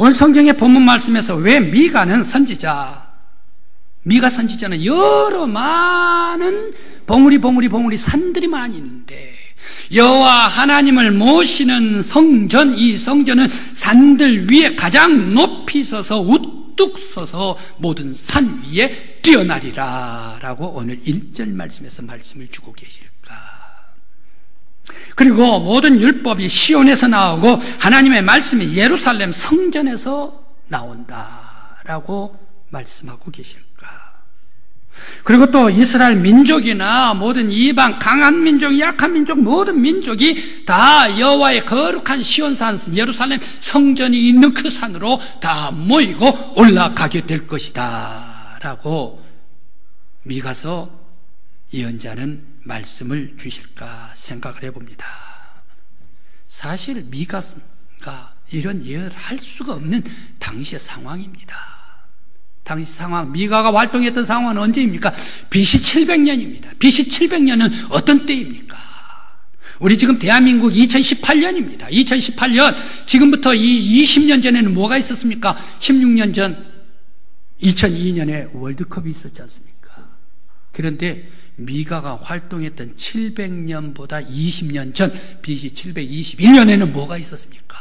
오늘 성경의 본문 말씀에서 왜 미가 선지자는 여러 많은 봉우리 산들이 많이 있는데 여호와 하나님을 모시는 성전, 이 성전은 산들 위에 가장 높이 서서 우뚝 서서 모든 산 위에 뛰어나리라 라고 오늘 1절 말씀에서 말씀을 주고 계실까. 그리고 모든 율법이 시온에서 나오고 하나님의 말씀이 예루살렘 성전에서 나온다라고 말씀하고 계실까. 그리고 또 이스라엘 민족이나 모든 이방 강한 민족, 약한 민족, 모든 민족이 다 여호와의 거룩한 시온산 예루살렘 성전이 있는 그 산으로 다 모이고 올라가게 될 것이다 라고 미가서 예언자는 말씀을 주실까 생각을 해봅니다. 사실 미가가 이런 예언을 할 수가 없는 당시의 상황입니다. 당시 상황, 미가가 활동했던 상황은 언제입니까? BC 700년입니다. BC 700년은 어떤 때입니까? 우리 지금 대한민국 2018년입니다. 2018년, 지금부터 이 20년 전에는 뭐가 있었습니까? 16년 전 2002년에 월드컵이 있었지 않습니까? 그런데 미가가 활동했던 700년보다 20년 전 BC 721년에는 뭐가 있었습니까?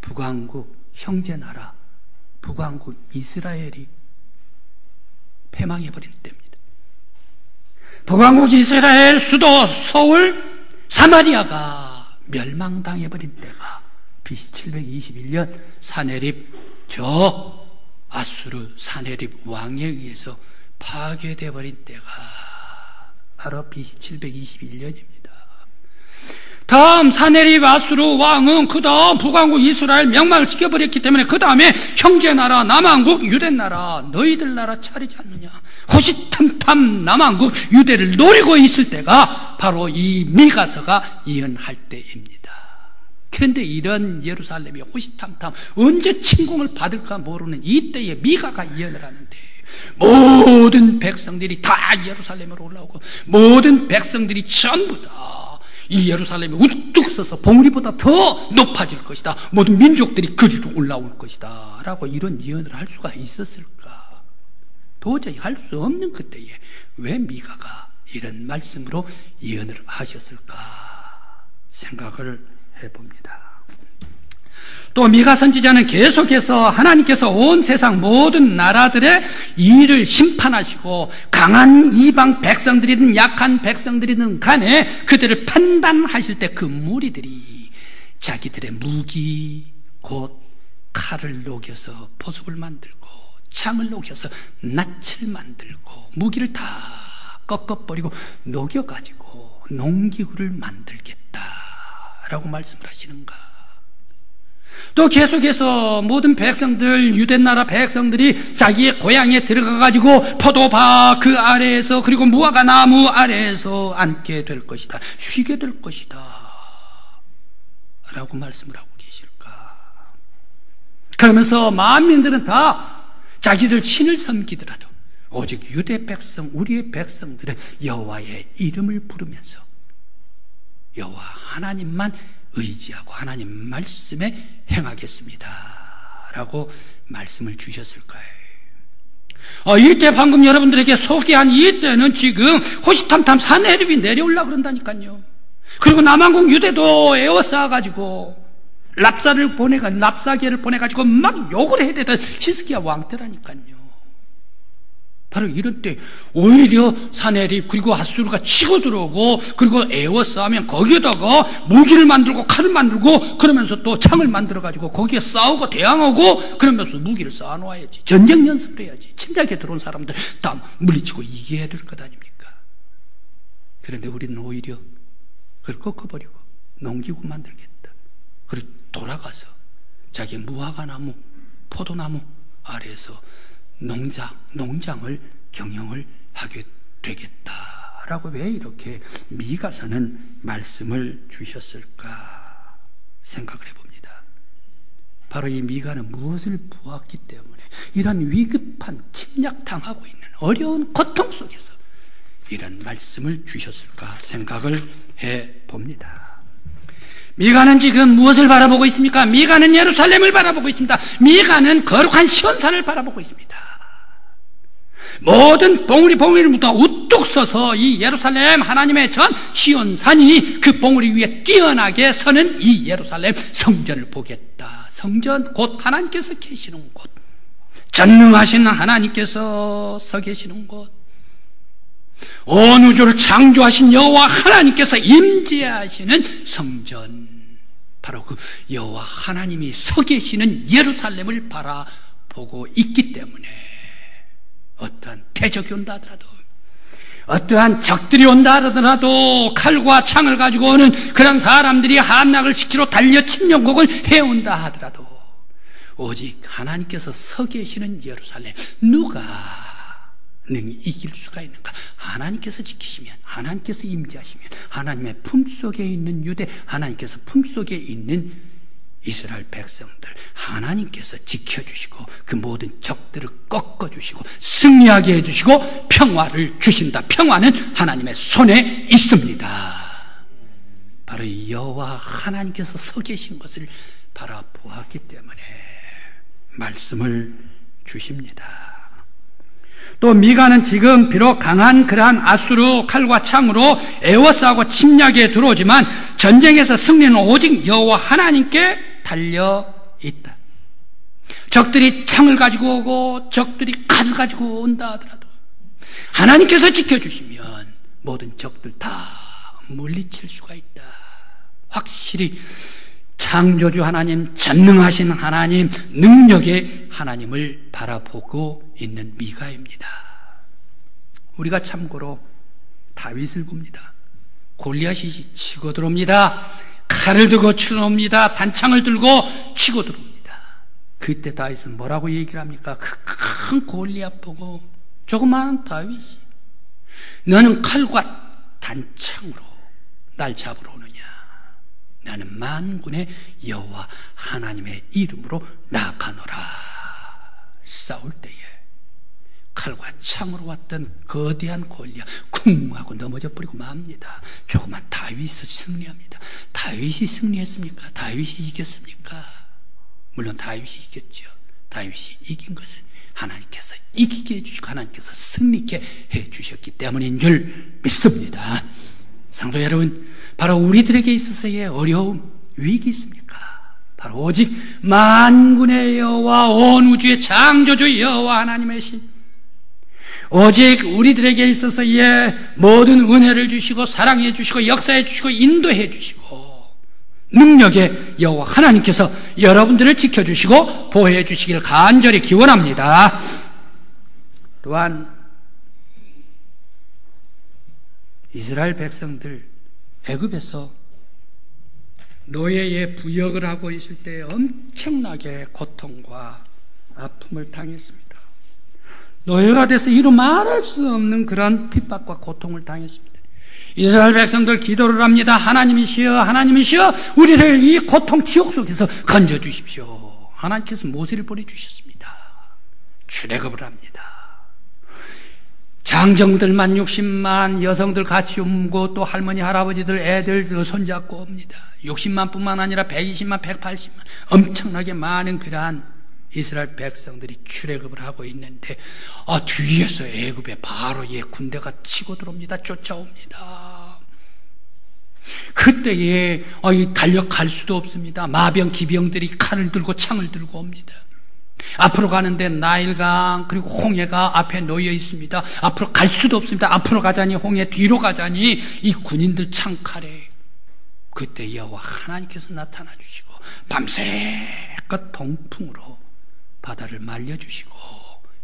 북왕국 형제나라 북왕국 이스라엘이 패망해버린 때입니다. 북왕국 이스라엘 수도 서울 사마리아가 멸망당해버린 때가 BC 721년 사네립 저 아수르 사네립 왕에 의해서 파괴되어버린 때가 바로 BC 721년입니다. 다음 사네립 아수르 왕은 그 다음 북왕국 이스라엘 명망을 시켜버렸기 때문에 그 다음에 형제나라 남왕국 유대나라 너희들 나라 차리지 않느냐 호시탐탐 남왕국 유대를 노리고 있을 때가 바로 이 미가서가 예언할 때입니다. 그런데 이런 예루살렘이 호시탐탐 언제 침공을 받을까 모르는 이때에 미가가 예언을 하는데 모든 백성들이 다 예루살렘으로 올라오고 모든 백성들이 전부 다 이 예루살렘이 우뚝 서서 봉우리보다 더 높아질 것이다. 모든 민족들이 그리로 올라올 것이다. 라고 이런 예언을 할 수가 있었을까? 도저히 할 수 없는 그때에 왜 미가가 이런 말씀으로 예언을 하셨을까? 생각을 해봅니다. 또 미가 선지자는 계속해서 하나님께서 온 세상 모든 나라들의 일을 심판하시고 강한 이방 백성들이든 약한 백성들이든 간에 그들을 판단하실 때 그 무리들이 자기들의 무기 곧 칼을 녹여서 보석을 만들고 창을 녹여서 낫을 만들고 무기를 다 꺾어버리고 녹여가지고 농기구를 만들겠다라고 말씀을 하시는가. 또 계속해서 모든 백성들 유대나라 백성들이 자기의 고향에 들어가가지고 포도밭 그 아래에서 그리고 무화과 나무 아래에서 앉게 될 것이다. 쉬게 될 것이다 라고 말씀을 하고 계실까. 그러면서 만민들은 다 자기들 신을 섬기더라도 오직 유대 백성 우리의 백성들은 여호와의 이름을 부르면서 여호와 하나님만 의지하고 하나님 말씀에 행하겠습니다 라고 말씀을 주셨을 거예요. 이때 방금 여러분들에게 소개한 이때는 지금 호시탐탐 사네립이 내려오려고 그런다니까요. 그리고 남왕국 유대도 에워싸가지고 랍사계를 보내가지고 막 욕을 해야 되던 히스기야 왕 때라니까요. 바로 이런 때 오히려 사네립 그리고 아수르가 치고 들어오고 그리고 에워싸우면 거기에다가 무기를 만들고 칼을 만들고 그러면서 또 창을 만들어가지고 거기에 싸우고 대항하고 그러면서 무기를 쌓아놓아야지. 전쟁 연습을 해야지. 침략에 들어온 사람들 다 물리치고 이겨야 될 것 아닙니까? 그런데 우리는 오히려 그걸 꺾어버리고 농기구 만들겠다. 그리고 돌아가서 자기 무화과 나무 포도나무 아래에서 농장을 경영을 하게 되겠다라고 왜 이렇게 미가서는 말씀을 주셨을까 생각을 해봅니다. 바로 이 미가는 무엇을 보았기 때문에 이런 위급한 침략당하고 있는 어려운 고통 속에서 이런 말씀을 주셨을까 생각을 해봅니다. 미가는 지금 무엇을 바라보고 있습니까? 미가는 예루살렘을 바라보고 있습니다. 미가는 거룩한 시온산을 바라보고 있습니다. 모든 봉우리부터 우뚝 서서 이 예루살렘 하나님의 전 시온산이 그 봉우리 위에 뛰어나게 서는 이 예루살렘 성전을 보겠다. 성전 곧 하나님께서 계시는 곳, 전능하신 하나님께서 서 계시는 곳, 온 우주를 창조하신 여호와 하나님께서 임재하시는 성전, 바로 그 여호와 하나님이 서 계시는 예루살렘을 바라보고 있기 때문에 어떠한 대적이 온다 하더라도, 어떠한 적들이 온다 하더라도, 칼과 창을 가지고 오는 그런 사람들이 함락을 시키러 달려 침략곡을 해온다 하더라도, 오직 하나님께서 서 계시는 예루살렘, 누가 능히 이길 수가 있는가? 하나님께서 지키시면, 하나님께서 임재하시면, 하나님의 품속에 있는 유대, 하나님께서 품속에 있는 이스라엘 백성들, 하나님께서 지켜주시고 그 모든 적들을 꺾어주시고 승리하게 해주시고 평화를 주신다. 평화는 하나님의 손에 있습니다. 바로 이 여호와 하나님께서 서 계신 것을 바라보았기 때문에 말씀을 주십니다. 또 미가는 지금 비록 강한 그러한 아수르 칼과 창으로 에워싸고 침략에 들어오지만 전쟁에서 승리는 오직 여호와 하나님께 달려 있다. 적들이 창을 가지고 오고 적들이 칼을 가지고 온다 하더라도 하나님께서 지켜주시면 모든 적들 다 물리칠 수가 있다. 확실히 창조주 하나님, 전능하신 하나님, 능력의 하나님을 바라보고 있는 미가입니다. 우리가 참고로 다윗을 봅니다. 골리앗이 치고 들어옵니다. 칼을 들고 쳐옵니다. 단창을 들고 치고 들어옵니다. 그때 다윗은 뭐라고 얘기를 합니까? 그 큰 골리앗 보고, 조그마한 다윗이 너는 칼과 단창으로 날 잡으러 오느냐? 나는 만군의 여호와 하나님의 이름으로 나아가노라. 싸울 때에 칼과 창으로 왔던 거대한 골리앗 쿵하고 넘어져 버리고 맙니다. 조그만 다윗이 승리합니다. 다윗이 승리했습니까? 다윗이 이겼습니까? 물론 다윗이 이겼죠. 다윗이 이긴 것은 하나님께서 이기게 해주시고 하나님께서 승리케 해주셨기 때문인 줄 믿습니다. 성도 여러분, 바로 우리들에게 있어서의 어려움, 위기 있습니까? 바로 오직 만군의 여호와, 온 우주의 창조주 여호와 하나님의 신, 오직 우리들에게 있어서의 모든 은혜를 주시고 사랑해 주시고 역사해 주시고 인도해 주시고 능력의 여호와 하나님께서 여러분들을 지켜주시고 보호해 주시길 간절히 기원합니다. 또한 이스라엘 백성들 애굽에서 노예의 부역을 하고 있을 때 엄청나게 고통과 아픔을 당했습니다. 노예가 돼서 이루 말할 수 없는 그런 핍박과 고통을 당했습니다. 이스라엘 백성들 기도를 합니다. 하나님이시여, 하나님이시여, 우리를 이 고통 지옥 속에서 건져주십시오. 하나님께서 모세를 보내주셨습니다. 출애굽을 합니다. 장정들만 60만, 여성들 같이 옮고 또 할머니, 할아버지들, 애들 손잡고 옵니다. 60만 뿐만 아니라 120만, 180만, 엄청나게 많은 그러한 이스라엘 백성들이 출애굽을 하고 있는데 뒤에서 애굽의 바로의 군대가 치고 들어옵니다. 쫓아옵니다. 그때에 달려갈 수도 없습니다. 마병, 기병들이 칼을 들고 창을 들고 옵니다. 앞으로 가는데 나일강 그리고 홍해가 앞에 놓여 있습니다. 앞으로 갈 수도 없습니다. 앞으로 가자니 홍해, 뒤로 가자니 이 군인들 창칼에, 그때 여호와 하나님께서 나타나 주시고 밤새껏 동풍으로 바다를 말려주시고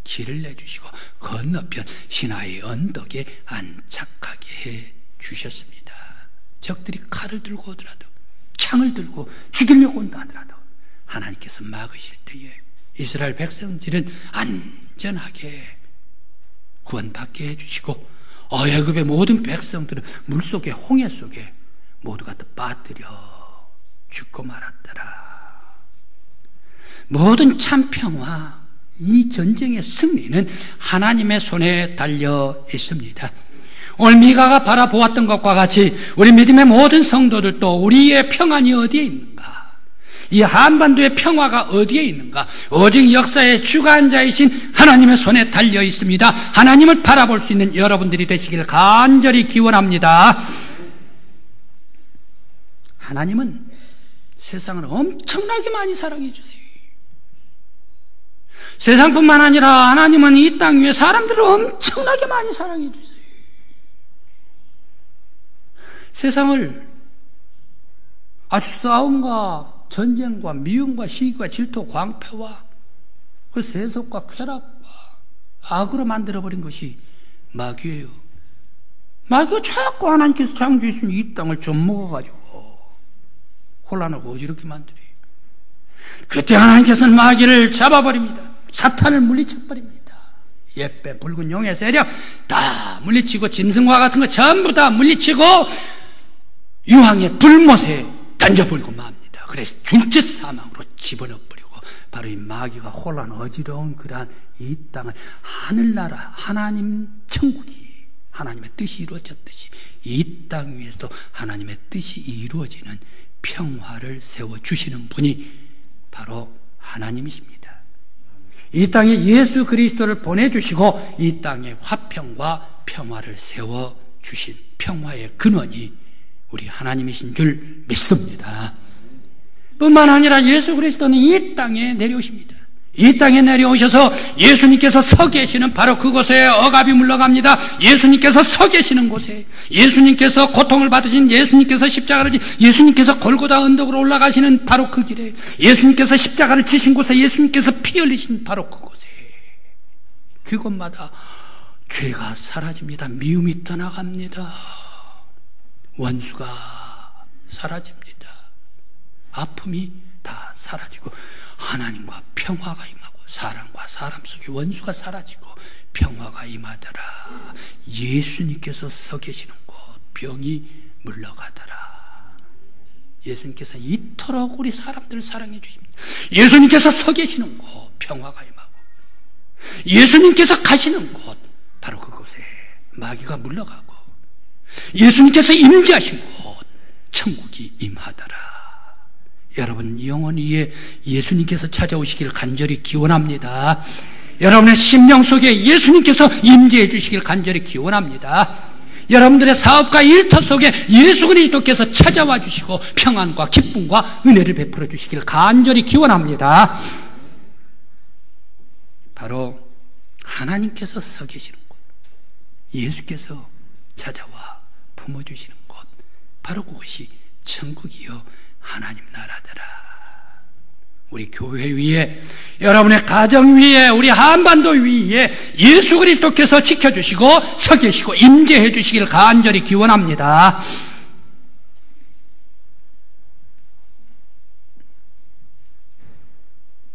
길을 내주시고 건너편 시나이 언덕에 안착하게 해 주셨습니다. 적들이 칼을 들고 오더라도, 창을 들고 죽이려고 온다 하더라도 하나님께서 막으실 때에 이스라엘 백성들은 안전하게 구원받게 해주시고 애굽의 모든 백성들은 물속에, 홍해 속에 모두가 다 빠뜨려 죽고 말았더라. 모든 참평화, 이 전쟁의 승리는 하나님의 손에 달려 있습니다. 오늘 미가가 바라보았던 것과 같이 우리 믿음의 모든 성도들도 우리의 평안이 어디에 있는가? 이 한반도의 평화가 어디에 있는가? 오직 역사의 주관자이신 하나님의 손에 달려 있습니다. 하나님을 바라볼 수 있는 여러분들이 되시길 간절히 기원합니다. 하나님은 세상을 엄청나게 많이 사랑해 주세요. 세상뿐만 아니라 하나님은 이 땅 위에 사람들을 엄청나게 많이 사랑해 주세요. 세상을 아주 싸움과 전쟁과 미움과 시기와 질투, 광패와 그 세속과 쾌락과 악으로 만들어버린 것이 마귀예요. 마귀가 자꾸 하나님께서 창조해주신 이 땅을 젖먹어가지고 혼란하고 어지럽게 만들어요. 그때 하나님께서는 마귀를 잡아버립니다. 사탄을 물리쳐버립니다. 예배, 붉은 용의 세력 다 물리치고 짐승과 같은 거 전부 다 물리치고 유황의 불못에 던져버리고 맙니다. 그래서 둘째 사망으로 집어넣어버리고 바로 이 마귀가 혼란 어지러운 그러한 이 땅을 하늘나라 하나님 천국이 하나님의 뜻이 이루어졌듯이 이 땅 위에서도 하나님의 뜻이 이루어지는 평화를 세워주시는 분이 바로 하나님이십니다. 이 땅에 예수 그리스도를 보내주시고 이 땅에 화평과 평화를 세워주신 평화의 근원이 우리 하나님이신 줄 믿습니다. 뿐만 아니라 예수 그리스도는 이 땅에 내려오십니다. 이 땅에 내려오셔서 예수님께서 서 계시는 바로 그곳에 억압이 물러갑니다. 예수님께서 서 계시는 곳에 예수님께서 고통을 받으신 예수님께서 십자가를 예수님께서 골고다 언덕으로 올라가시는 바로 그 길에 예수님께서 십자가를 지신 곳에 예수님께서 피 흘리신 바로 그곳에 그곳마다 죄가 사라집니다. 미움이 떠나갑니다. 원수가 사라집니다. 아픔이 다 사라지고 하나님과 평화가 임하고 사람과 사람 속에 원수가 사라지고 평화가 임하더라. 예수님께서 서 계시는 곳 병이 물러가더라. 예수님께서 이토록 우리 사람들을 사랑해 주십니다. 예수님께서 서 계시는 곳 평화가 임하고 예수님께서 가시는 곳 바로 그곳에 마귀가 물러가고 예수님께서 임재하신 곳 천국이 임하더라. 여러분 영혼 위에 예수님께서 찾아오시길 간절히 기원합니다. 여러분의 심령 속에 예수님께서 임재해 주시길 간절히 기원합니다. 여러분들의 사업과 일터 속에 예수 그리스도께서 찾아와 주시고 평안과 기쁨과 은혜를 베풀어 주시길 간절히 기원합니다. 바로 하나님께서 서 계시는 곳, 예수께서 찾아와 품어주시는 곳, 바로 그것이 천국이요 하나님 나라더라. 우리 교회 위에, 여러분의 가정 위에, 우리 한반도 위에 예수 그리스도께서 지켜주시고 서 계시고 임재해 주시길 간절히 기원합니다.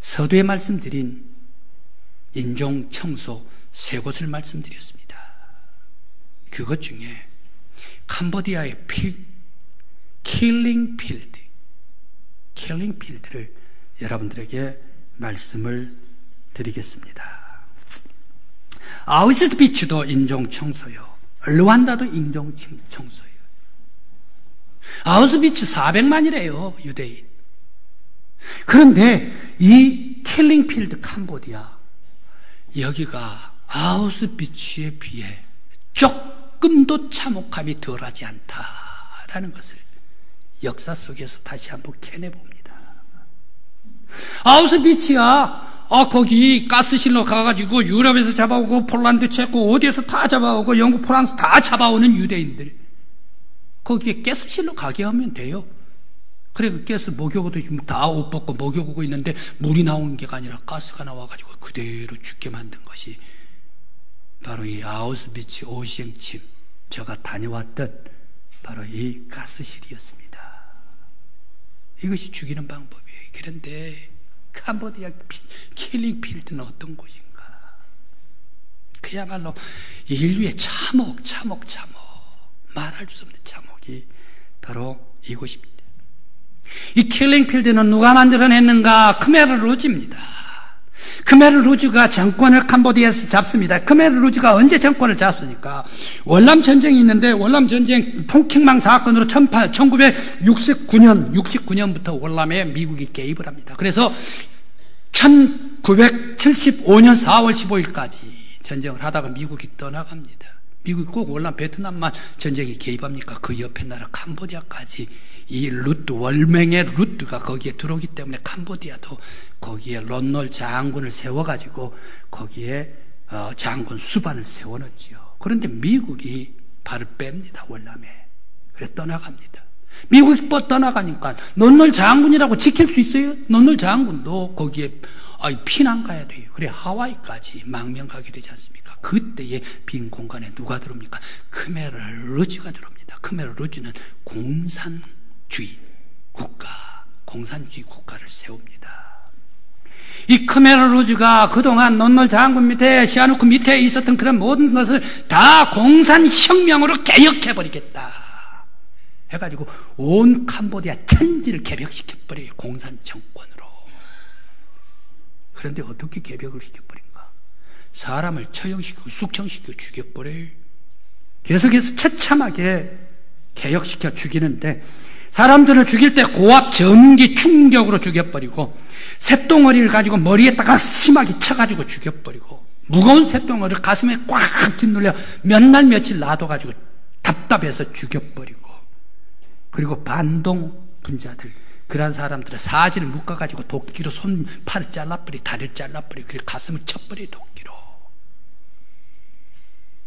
서두에 말씀드린 인종 청소 세 곳을 말씀드렸습니다. 그것 중에 캄보디아의 킬링 필드를 여러분들에게 말씀을 드리겠습니다. 아우슈비츠도 인종 청소요. 르완다도 인종 청소요. 아우슈비츠 400만이래요, 유대인. 그런데 이 킬링필드 캄보디아, 여기가 아우슈비츠에 비해 조금도 참혹함이 덜하지 않다라는 것을 역사 속에서 다시 한번 캐내봅니다. 아우슈비츠야, 거기 가스실로 가가지고 유럽에서 잡아오고 폴란드, 체코 어디에서 다 잡아오고 영국, 프랑스 다 잡아오는 유대인들, 거기에 가스실로 가게 하면 돼요. 그래, 그 가스 목욕도 지금 다 옷 벗고 목욕하고 있는데 물이 나오는 게 아니라 가스가 나와가지고 그대로 죽게 만든 것이 바로 이 아우슈비츠 오시행침, 제가 다녀왔던 바로 이 가스실이었습니다. 이것이 죽이는 방법이에요. 그런데 캄보디아 킬링필드는 어떤 곳인가? 그야말로 인류의 참혹 말할 수 없는 참혹이 바로 이곳입니다. 이 킬링필드는 누가 만들어냈는가? 크메르 루지입니다. 크메르 루즈가 정권을 캄보디아에서 잡습니다. 크메르 루즈가 언제 정권을 잡습니까? 월남 전쟁이 있는데 월남 전쟁 통킹망 사건으로 1969년부터 월남에 미국이 개입을 합니다. 그래서 1975년 4월 15일까지 전쟁을 하다가 미국이 떠나갑니다. 미국이 꼭 월남 베트남만 전쟁에 개입합니까? 그 옆에 나라 캄보디아까지 이 루트, 월맹의 루트가 거기에 들어오기 때문에 캄보디아도 거기에 론놀 장군을 세워가지고 거기에 장군 수반을 세워놓지요. 그런데 미국이 발을 뺍니다. 월남에. 그래 떠나갑니다. 미국이 떠나가니까 론놀 장군이라고 지킬 수 있어요? 론놀 장군도 거기에 피난 가야 돼요. 그래 하와이까지 망명 가게 되지 않습니까? 그때의 빈 공간에 누가 들어옵니까? 크메르 루즈가 들어옵니다. 크메르 루즈는 공산주의 국가를 세웁니다. 이 크메르 루즈가 그동안 론놀 장군 밑에 시아누크 밑에 있었던 그런 모든 것을 다 공산혁명으로 개혁해버리겠다 해가지고 온 캄보디아 천지를 개벽시켜버려요. 공산정권으로. 그런데 어떻게 개벽을 시켜버린가? 사람을 처형시키고 숙청시키고 죽여버려요. 계속해서 처참하게 개혁시켜 죽이는데 사람들을 죽일 때 고압 전기 충격으로 죽여버리고 쇳덩어리를 가지고 머리에다가 심하게 쳐가지고 죽여버리고 무거운 쇳덩어리를 가슴에 꽉 짓눌려 몇 날 며칠 놔둬가지고 답답해서 죽여버리고 그리고 반동 분자들 그런 사람들의 사지를 묶어가지고 도끼로 손, 팔을 잘라버리고 다리를 잘라버리고 그리고 가슴을 쳐버리고 도끼로.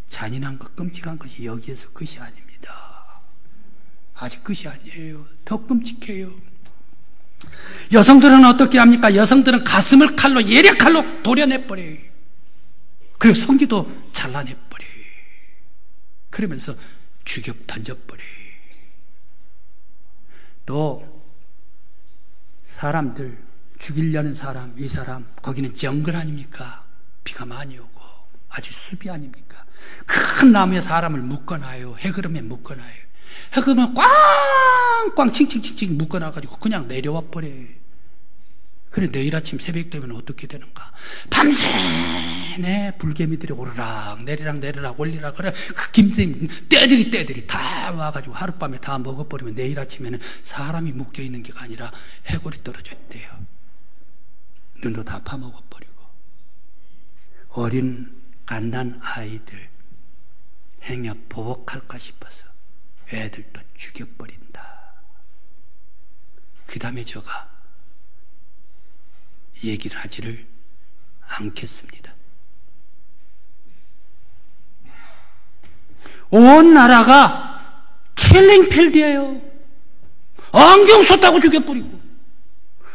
잔인한 것, 끔찍한 것이 여기에서 끝이 아닙니다. 아직 끝이 아니에요. 더 끔찍해요. 여성들은 어떻게 합니까? 여성들은 가슴을 칼로, 예략칼로 도려내버려요. 그리고 성기도 잘라내버려요. 그러면서 죽여 던져버려요. 또 사람들 죽이려는 사람, 이 사람 거기는 정글 아닙니까? 비가 많이 오고 아주 숲이 아닙니까? 큰 나무에 사람을 묶어놔요. 해그름에 묶어놔요. 해그름에 꽝꽝 칭칭칭칭 묶어놔가지고 그냥 내려와 버려요. 그래 내일 아침 새벽 되면 어떻게 되는가? 밤새내 불개미들이 오르락 내리락 올리락 그래 그 김새미 떼들이 다 와가지고 하룻밤에 다 먹어버리면 내일 아침에는 사람이 묶여있는 게 아니라 해골이 떨어져 있대요. 눈도 다 파먹어버리고 어린 갓난 아이들 행여 보복할까 싶어서 애들도 죽여버린다. 그 다음에 저가 얘기를 하지를 않겠습니다. 온 나라가 킬링필드예요. 안경 썼다고 죽여버리고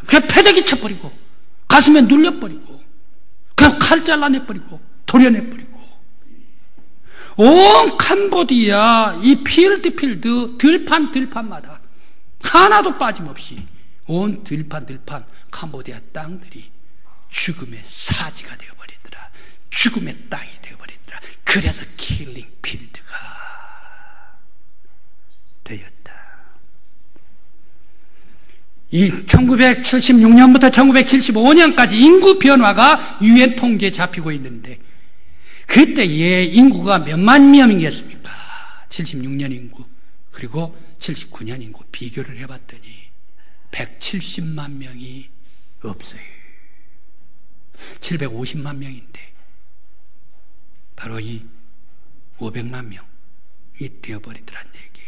그냥 패대기 쳐버리고 가슴에 눌려버리고 그냥 칼 잘라내버리고 도려내버리고 온 캄보디아 이 필드 들판마다 하나도 빠짐없이 온 들판 캄보디아 땅들이 죽음의 사지가 되어버리더라. 죽음의 땅이 되어버리더라. 그래서 킬링 필드가 되었다. 이 1976년부터 1975년까지 인구 변화가 유엔 통계에 잡히고 있는데 그때의 인구가 몇만 명이었습니까? 76년 인구 그리고 79년 인구 비교를 해봤더니 170만 명이 없어요. 750만 명인데 바로 이 500만 명이 되어버리더란 얘기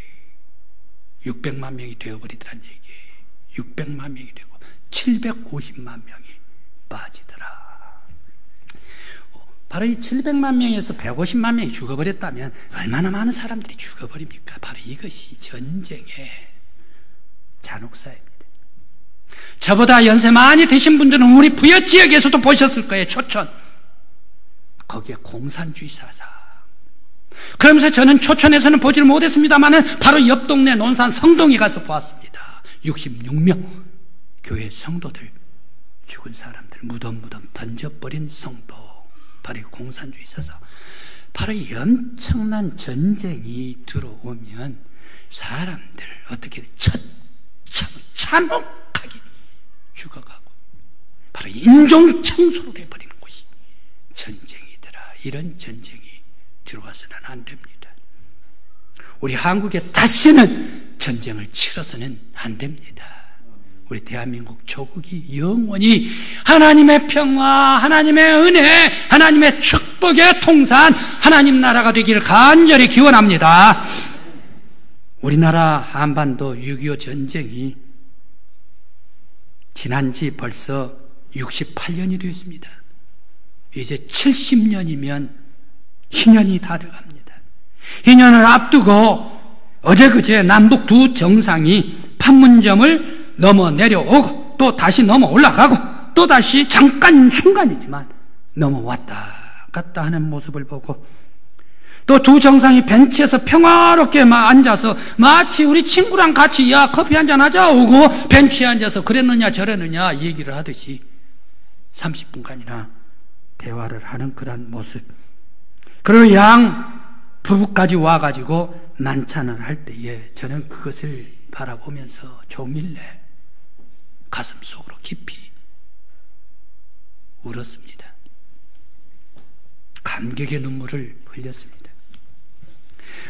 600만 명이 되어버리더란 얘기 600만 명이 되고 750만 명이 빠지더라. 바로 이 700만 명에서 150만 명이 죽어버렸다면 얼마나 많은 사람들이 죽어버립니까? 바로 이것이 전쟁의 잔혹사입니다. 저보다 연세 많이 드신 분들은 우리 부여지역에서도 보셨을 거예요. 초촌. 거기에 공산주의 사상. 그러면서 저는 초촌에서는 보지를 못했습니다만 바로 옆 동네 논산 성동에 가서 보았습니다. 66명 교회 성도들 죽은 사람들 무덤 던져버린 성도. 바로 공산주의 사상. 바로 이 엄청난 전쟁이 들어오면 사람들 어떻게 참혹하게 죽어가고 바로 바로 인종 청소를 해버리는 것이 전쟁이더라. 이런 전쟁이 들어와서는 안 됩니다. 우리 한국에 다시는 전쟁을 치러서는 안 됩니다. 우리 대한민국 조국이 영원히 하나님의 평화, 하나님의 은혜, 하나님의 축복의 통산, 하나님 나라가 되기를 간절히 기원합니다. 우리나라 한반도 6.25 전쟁이 지난 지 벌써 68년이 되었습니다. 이제 70년이면 희년이 다 돼갑니다. 희년을 앞두고 어제 그제 남북 두 정상이 판문점을 넘어 내려오고 또 다시 넘어 올라가고 또 다시 잠깐 순간이지만 넘어왔다 갔다 하는 모습을 보고 또 두 정상이 벤치에서 평화롭게 앉아서 마치 우리 친구랑 같이 야 커피 한잔 하자 오고 벤치에 앉아서 그랬느냐 저랬느냐 얘기를 하듯이 30분간이나 대화를 하는 그런 모습. 그리고 양 부부까지 와가지고 만찬을 할 때에 저는 그것을 바라보면서 조밀래 가슴속으로 깊이 울었습니다. 감격의 눈물을 흘렸습니다.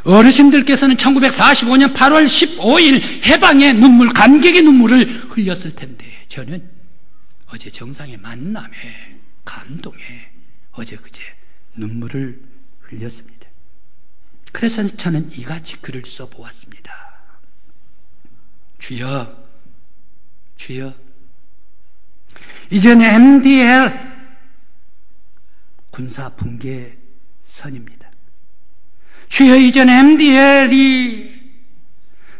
어르신들께서는 1945년 8월 15일 해방의 눈물, 감격의 눈물을 흘렸을 텐데 저는 어제 정상의 만남에 감동에 어제 그제 눈물을 흘렸습니다. 그래서 저는 이같이 글을 써보았습니다. 주여, 주여, 이제는 MDL 군사 붕괴 선입니다. 주여, 이제는 MDL이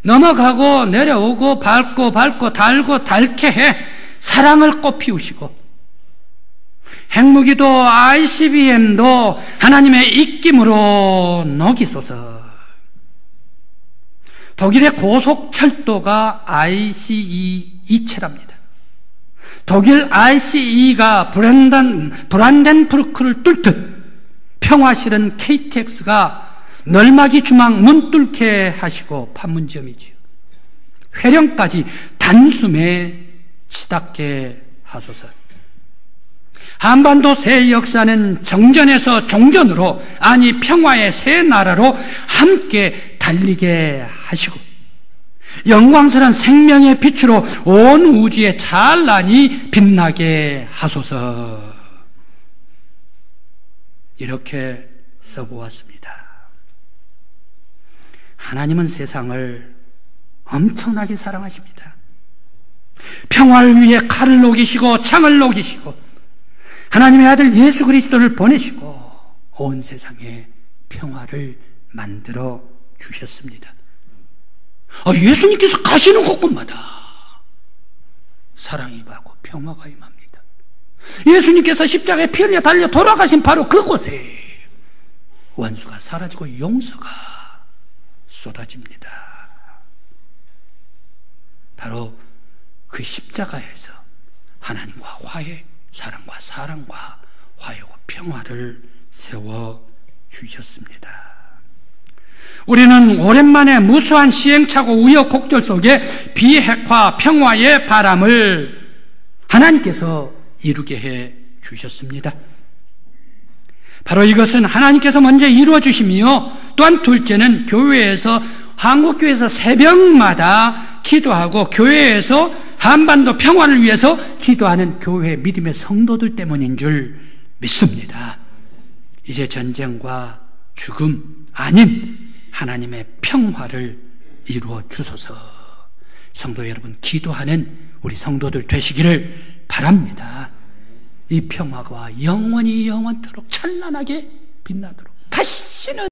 넘어가고 내려오고 밟고 달고 닳게 해 사랑을 꽃 피우시고 핵무기도 ICBM도 하나님의 입김으로 녹이소서. 독일의 고속철도가 ICE 이체랍니다. 독일 ICE가 브란덴부르크를 뚫듯 평화실은 KTX가 널막이 주망 문 뚫게 하시고 판문점이지요. 회령까지 단숨에 치닫게 하소서. 한반도 새 역사는 정전에서 종전으로, 아니 평화의 새 나라로 함께 달리게 하시고 영광스러운 생명의 빛으로 온 우주에 찬란히 빛나게 하소서. 이렇게 써보았습니다. 하나님은 세상을 엄청나게 사랑하십니다. 평화를 위해 칼을 녹이시고 창을 녹이시고 하나님의 아들 예수 그리스도를 보내시고 온 세상에 평화를 만들어 주셨습니다. 예수님께서 가시는 곳곳마다 사랑이 임하고 평화가 임합니다. 예수님께서 십자가에 피 흘려 달려 돌아가신 바로 그곳에 원수가 사라지고 용서가 쏟아집니다. 바로 그 십자가에서 하나님과 화해, 사랑과 사랑과 화해와 평화를 세워주셨습니다. 우리는 오랜만에 무수한 시행착오 우여곡절 속에 비핵화 평화의 바람을 하나님께서 이루게 해 주셨습니다. 바로 이것은 하나님께서 먼저 이루어 주시며 또한 둘째는 교회에서, 한국교회에서 새벽마다 기도하고 교회에서 한반도 평화를 위해서 기도하는 교회 믿음의 성도들 때문인 줄 믿습니다. 이제 전쟁과 죽음 아닌 하나님의 평화를 이루어 주소서. 성도 여러분, 기도하는 우리 성도들 되시기를 바랍니다. 이 평화가 영원히 영원토록 찬란하게 빛나도록 다시는